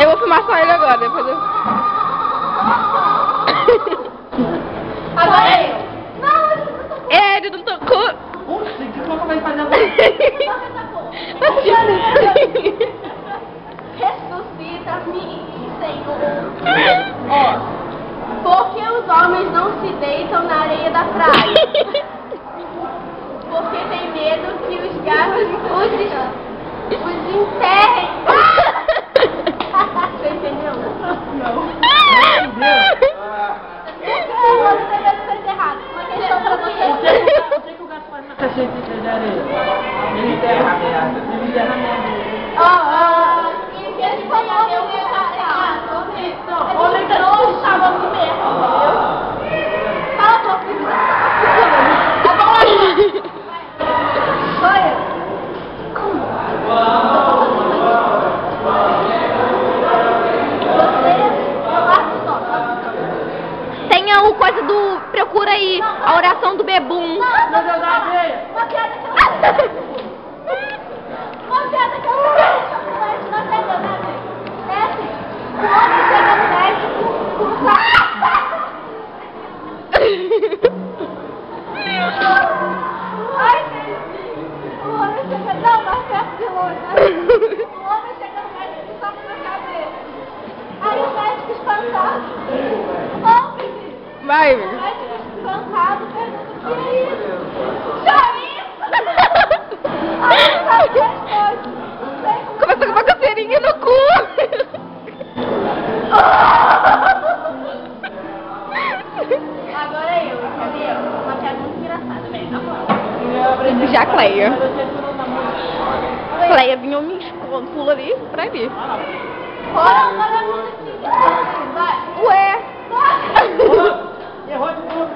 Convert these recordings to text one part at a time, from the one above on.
Eu vou filmar só ele agora, depois eu... Agora eu. É, ele não tocou. Oxi, que como vai fazer agora? Ressuscita-me, Senhor. Ó, porque os homens não se deitam na areia da praia? Porque tem medo que os gatos os enterrem. Você entendeu? Não. Você deve ser enterrado. Uma questão pra você. O que o gato faz na caixinha de areia? Ele enterra a merda. Ele enterra a merda. E que ele vai ver o que tá errado. Olha que não estava no mesmo. Fala um pouquinho. Tá bom aí. Olha. Tem o coisa do... Procura aí, a oração do bebum. Uma piada que eu não entendo, né, gente? É assim, o homem chega no médico com Ai, o homem chega... Não, mais perto de longe, né? O homem chega no médico e sobe na cabeça. Aí o médico espantado. Vai, O médico espantado pergunta: o que é isso? Chorinho! Aí não sabe a resposta. Começou com uma coceirinha no cu. Agora eu, entendeu? Uma piada muito engraçada, vem, agora. Já Cleia. Cleia vinha um pulo ali pra ali. Olha a música. Vai. Ué. Errou de novo,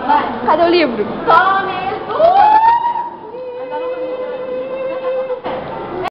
Vai. Cadê o livro? Tome